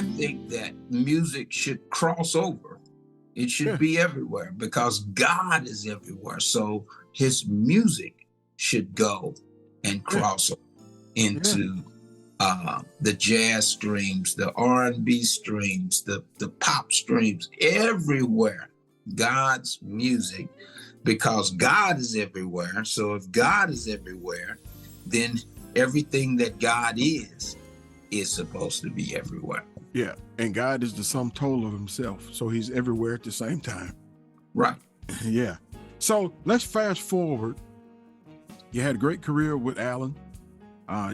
I think that music should cross over. It should Yeah. be everywhere because God is everywhere. So his music should go and cross over into the jazz streams, the R&B streams, the pop streams, everywhere. God's music, because God is everywhere. So if God is everywhere, then everything that God is supposed to be everywhere. Yeah. And God is the sum total of himself. So he's everywhere at the same time. Right. Yeah. So let's fast forward. You had a great career with Alan.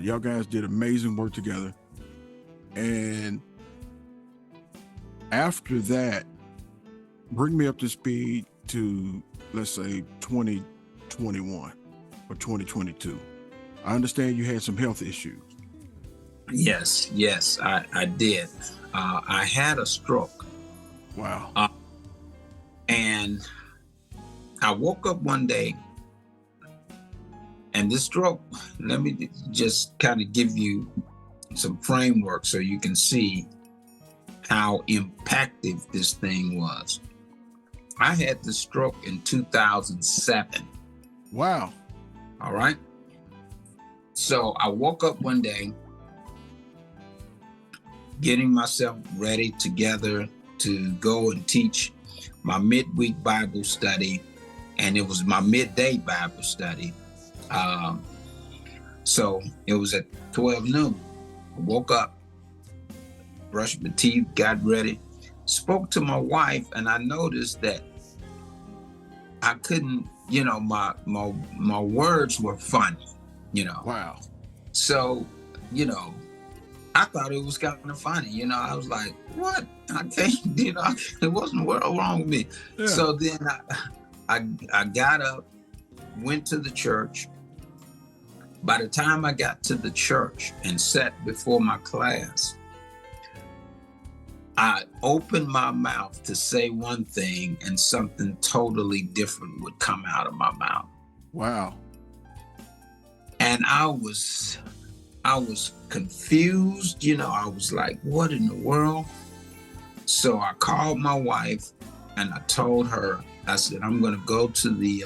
Y'all guys did amazing work together. And after that, bring me up to speed to, let's say, 2021 or 2022. I understand you had some health issues. Yes, I did. I had a stroke. Wow. And I woke up one day, and this stroke, let me just kind of give you some framework so you can see how impactful this thing was. I had the stroke in 2007. Wow. All right. So I woke up one day, getting myself ready together to go and teach my midweek Bible study. And it was my midday Bible study. So it was at 12 noon. I woke up, brushed my teeth, got ready, spoke to my wife, and I noticed that I couldn't, my words were funny, Wow. So, I thought it was kind of funny, I was like, what? I can't, it wasn't wrong with me. Yeah. So then I got up, went to the church. By the time I got to the church and sat before my class, I opened my mouth to say one thing and something totally different would come out of my mouth. Wow. And I was confused, I was like, what in the world? So I called my wife and I told her, I said, I'm going to go to the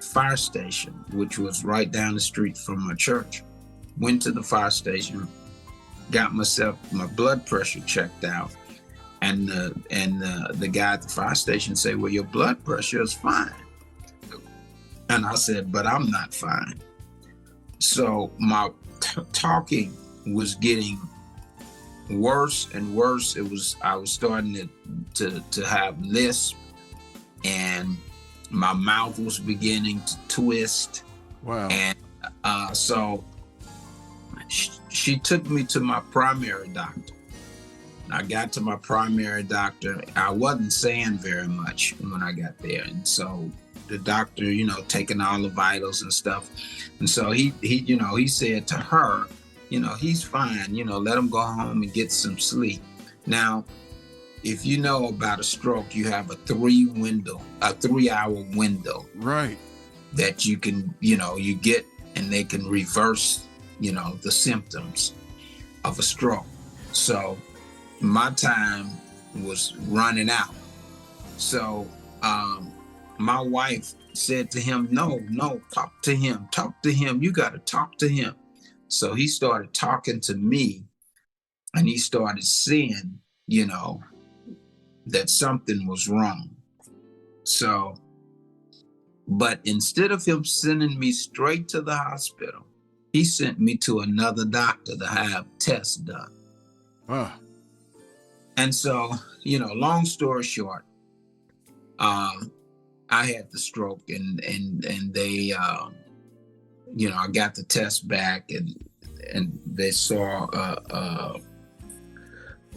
fire station, which was right down the street from my church. Went to the fire station, got myself my blood pressure checked out, and the guy at the fire station said, well, your blood pressure is fine. And I said, but I'm not fine. So my talking was getting worse and worse. I was starting to have lisp, and my mouth was beginning to twist. Wow. And so she took me to my primary doctor. I got to my primary doctor. I wasn't saying very much when I got there. And so the doctor, taking all the vitals and stuff. And so he said to her, he's fine, let him go home and get some sleep. Now, if you know about a stroke, you have a 3-hour window. Right. That you can, you get, and they can reverse, the symptoms of a stroke. So my time was running out. So my wife said to him, no, talk to him. You got to talk to him. So he started talking to me, and he started seeing, that something was wrong. So, but instead of him sending me straight to the hospital, he sent me to another doctor to have tests done. And so, long story short, I had the stroke, and they, I got the test back, and they saw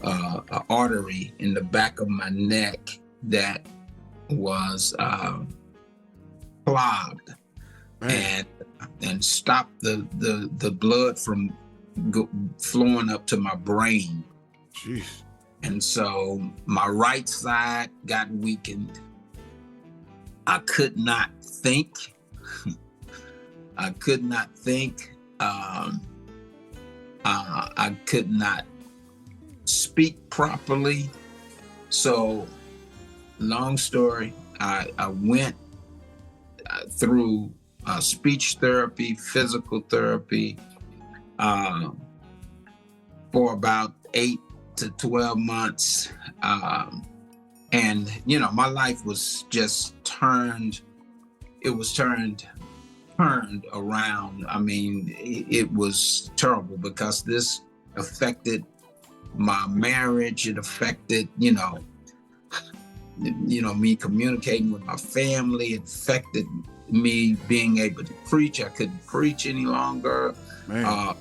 an artery in the back of my neck that was clogged, and stopped the blood from flowing up to my brain. Jeez. And so my right side got weakened. I could not think. I could not speak properly. So, long story, I went through speech therapy, physical therapy, for about 8 to 12 months. And, my life was just turned around. I mean, it was terrible because this affected my marriage. It affected, me communicating with my family. It affected me being able to preach. I couldn't preach any longer. Man.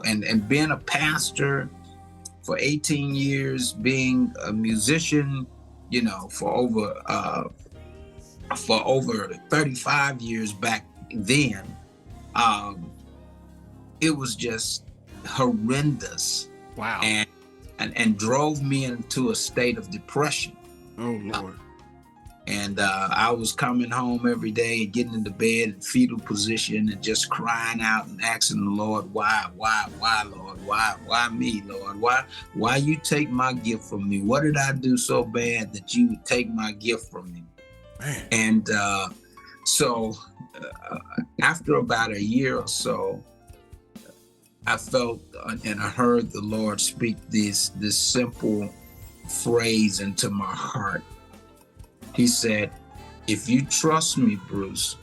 And being a pastor for 18 years, being a musician, for over 35 years back then, it was just horrendous. Wow. And drove me into a state of depression. Oh, Lord. And I was coming home every day and getting into bed in fetal position and just crying out and asking the Lord, why, Lord? Why me, Lord? Why you take my gift from me? What did I do so bad that you would take my gift from me? Man. And so after about a year or so, I felt and I heard the Lord speak this simple phrase into my heart. He said, if you trust me, Bruce,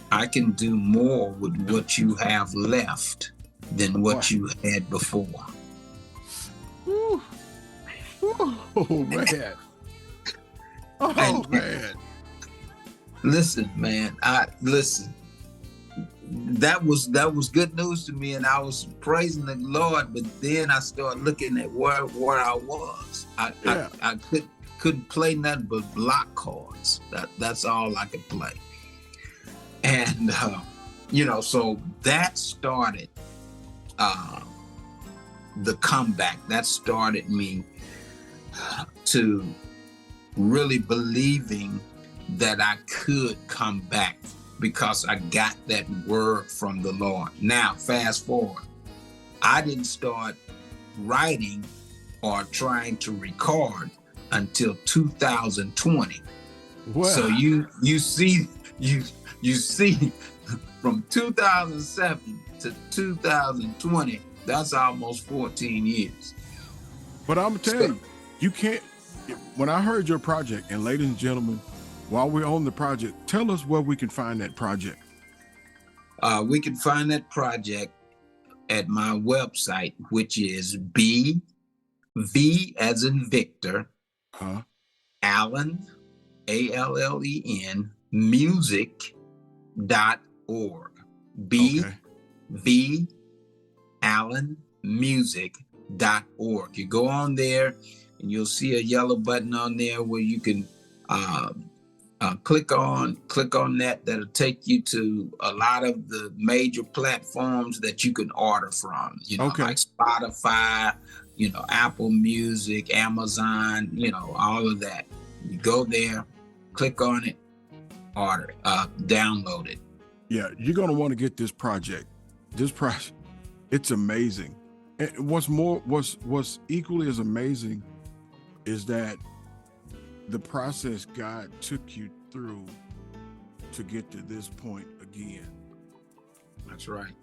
I can do more with what you have left than what you had before. Ooh. Oh, man. Oh, man. Listen, man. That was good news to me, and I was praising the Lord. But then I started looking at where I was. I couldn't play nothing but block chords. That's all I could play. And so that started the comeback. That started me to really believing that I could come back, because I got that word from the Lord. Now, fast forward, I didn't start writing or trying to record until 2020. Wow. So you see from 2007 to 2020, that's almost 14 years. But I'm telling you can't. When I heard your project, and ladies and gentlemen, while we're on the project, tell us where we can find that project. We can find that project at my website, which is V as in Victor, Allen, ALLEN, music.org. V Allen music.org. You go on there and you'll see a yellow button on there where you can click on that. That'll take you to a lot of the major platforms that you can order from, like Spotify, Apple Music, Amazon, all of that. You go there, click on it, order, download it. Yeah, you're going to want to get this project. It's amazing. And what's equally as amazing is that the process God took you through to get to this point again. That's right.